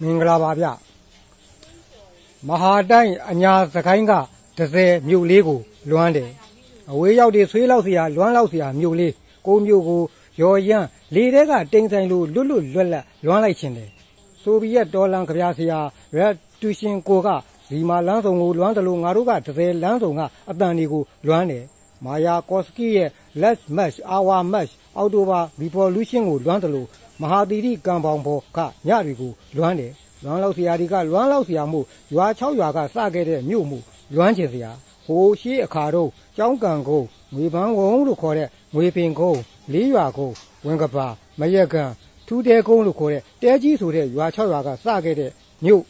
မင်္ဂလာပါဗျမဟာတိုင်းအညာစကိုင်းက30မြို့လေးကိုလွမ်းတယ်အဝေးရောက်တွေဆွေးလောက်เสียလွမ်းလောက်เสียမြို့လေးကိုမြို့ကိုရော်ရမ်းလေတဲကတိမ်ဆိုင်လို့လွတ်လွတ်လွတ်လပ်လွမ်းလိုက်ခြင်းတယ်ဆိုဗီယက်ဒေါ်လာကဗျာဆရာရက်တူရှင်ကိုကဒီမာလန်းဆောင်ကိုလွမ်းတယ်လို့ငါတို့က30လမ်းဆောင်ကအတန်တွေကိုလွမ်းတယ်မာယာကော့စကီရဲ့ Let's Match Our Match အော်တိုဘာ Revolution ကိုလွမ်းတယ်လို့မဟာသီရိကံပေါင်ဘော်ကညတွေကိုလွမ်းတယ်လွမ်းလောက်ဆရာတွေကလွမ်းလောက်ဆရာမှုရွာ6ရွာကစခဲ့တဲ့မြို့မှုလွမ်းချင်ဆရာဟိုရှိအခါတော့ကျောင်းကန်ကုန်းငွေပန်းဝုံလို့ခေါ်တဲ့ငွေပင်ကုန်းလေးရွာကုန်းဝင်ကပါမရက်ကန်ထူးတဲကုန်းလို့ခေါ်တဲ့တဲကြီးဆိုတဲ့ရွာ6ရွာကစခဲ့တဲ့မြို့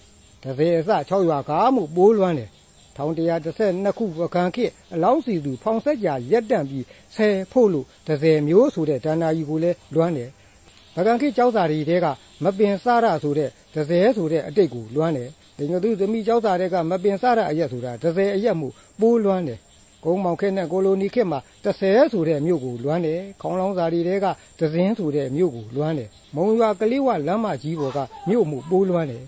30အစ6ရွာကမှုပိုးလွမ်းတယ်1112ခုပကံခေအလောင်းစီသူဖောင်ဆက်ကြာရက်တန့်ပြီး10ဖို့လို့30မျိုးဆိုတဲ့ဒါနာကြီးကိုလည်းလွမ်းတယ်ပကံခေကျောက်စာတွေတဲကမပင်စရဆိုတဲ့30ဆိုတဲ့အတိတ်ကိုလွမ်းတယ်ဒီငါသူသမီးကျောက်စာတွေကမပင်စရအရက်ဆိုတာ30အရက်မှုပိုးလွမ်းတယ်ကုန်းမောင်ခေနဲ့ကိုလိုနီခေမှာ30ဆိုတဲ့မြို့ကိုလွမ်းတယ်ခေါင်းလောင်းစာတွေတဲကသဇင်းဆိုတဲ့မြို့ကိုလွမ်းတယ်မုံရွာကလေးဝလမ်းမကြီးပေါ်ကမြို့မှုပိုးလွမ်းတယ်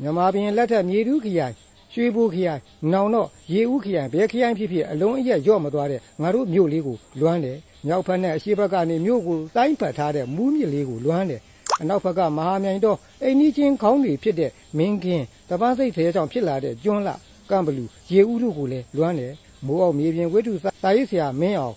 မြန်မာပြည်လက်ထက်မြေတူးခရိုင်ရွှေဘိုခရိုင်နောင်တော့ရေဦးခရိုင်ဘဲခရိုင်ဖြစ်ဖြစ်အလုံးအရက်ရော့မသွားတဲ့ငါတို့မြို့လေးကိုလွမ်းတယ်မြောက်ဖက်နဲ့အရှေ့ဘက်ကနေမြို့ကိုတိုင်းဖက်ထားတဲ့မူးမြစ်လေးကိုလွမ်းတယ်အနောက်ဘက်ကမဟာမြိုင်တော့အိမ်ကြီးချင်းခေါင်းတွေဖြစ်တဲ့မင်းကင်းတပန်းစိတ်သေးကြောင့်ဖြစ်လာတဲ့ကျွန်းလကံဘလူရေဦးတို့ကိုလည်းလွမ်းတယ်မိုးအောင်မြေပြင်ဝိတုစာရေးဆရာမင်းအောင်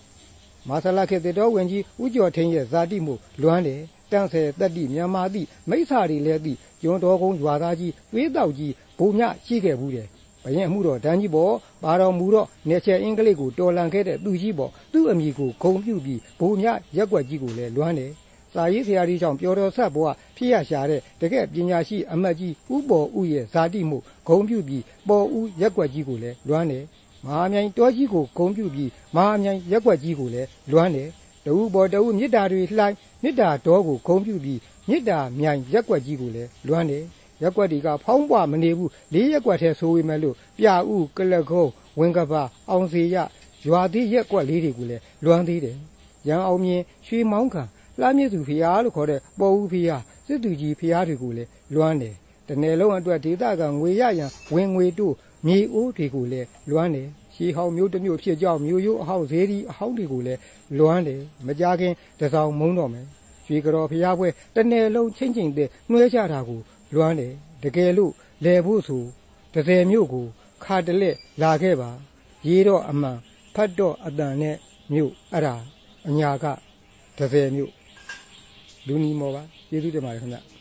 မာဆလာခေတေတော်ဝင်ကြီးဦးကျော်ထင်းရဲ့ဇာတိမှုလွမ်းတယ်တန်းဆယ်တက်တိမြန်မာတိမိစ္ဆာတွေလည်းတိကျွန်းတော်ကုန်းရွာသားကြီးသွေးတောက်ကြီးဘုံမြရှိခဲ့ဘူးတယ်ဘရင်မှုတော်ဒန်းကြီးပေါ်ပါတော်မူတော့နေချက်အင်္ဂလိပ်ကိုတော်လန်ခဲ့တဲ့သူကြီးပေါ်သူ့အမိကိုဂုံပြုပြီးဘုံမြရက်ွက်ကြီးကိုလည်းလွမ်းတယ်စာရေးဆရာကြီးကြောင့်ပျော်တော်ဆက်ဘွားဖြစ်ရရှာတဲ့တကယ်ပညာရှိအမတ်ကြီးဥပေါ်ဥရဲ့ဇာတိမှုဂုံပြုပြီးပေါ်ဥရက်ွက်ကြီးကိုလည်းလွမ်းတယ်မဟာမြိုင်တောကြီးကိုဂုံပြုပြီးမဟာမြိုင်ရက်ွက်ကြီးကိုလည်းလွမ်းတယ်တဝူပေါ်တဝူမြစ်တာတွေလှိုင်းမြစ်တာတော်ကိုဂုံပြုပြီးမြစ်တာမြိုင်ရက်ွက်ကြီးကိုလည်းလွမ်းတယ်ရက်ွက်တွေကဖောင်းပွားမနေဘူးလေးရက်ွက်ထဲဆိုဝေမဲ့လို့ပြာဥကလကုန်းဝင်ကပါအောင်စီရရွာသေးရက်ွက်လေးတွေကိုလည်းလွမ်းသေးတယ်ရန်အောင်မြင်ရွှေမောင်းခံလှမ်းမြစ်သူဖျားလို့ခေါ်တဲ့ပေါ်ဦးဖျားစစ်သူကြီးဖျားတွေကိုလည်းလွမ်းတယ်တနယ်လုံးအတွက်ဒေသကငွေရရန်ဝင်ငွေတို့မြေအိုးတွေကိုလည်းလွမ်းတယ်ရှီဟောင်းမျိုးတစ်မျိုးဖြစ်ကြောင်းမျိုးရိုးအဟောင်းဈေးဒီအဟောင်းတွေကိုလည်းလွမ်းတယ်မကြခင်တစောင်းမုံတော့မယ်ရွှေကြော်ဖျားပွဲတနယ်လုံးချင်းချင်းတဲ့နှွှဲချတာကိုလွမ်းတယ်တကယ်လို့လဲဖို့ဆို30မြို့ကိုခါတလက်လာခဲ့ပါရေးတော့အမှန်ဖတ်တော့အတန်နဲ့မြို့အဲ့ဒါအညာက30မြို့လူနီမော်ပါကျေးဇူးတင်ပါတယ်ခင်ဗျ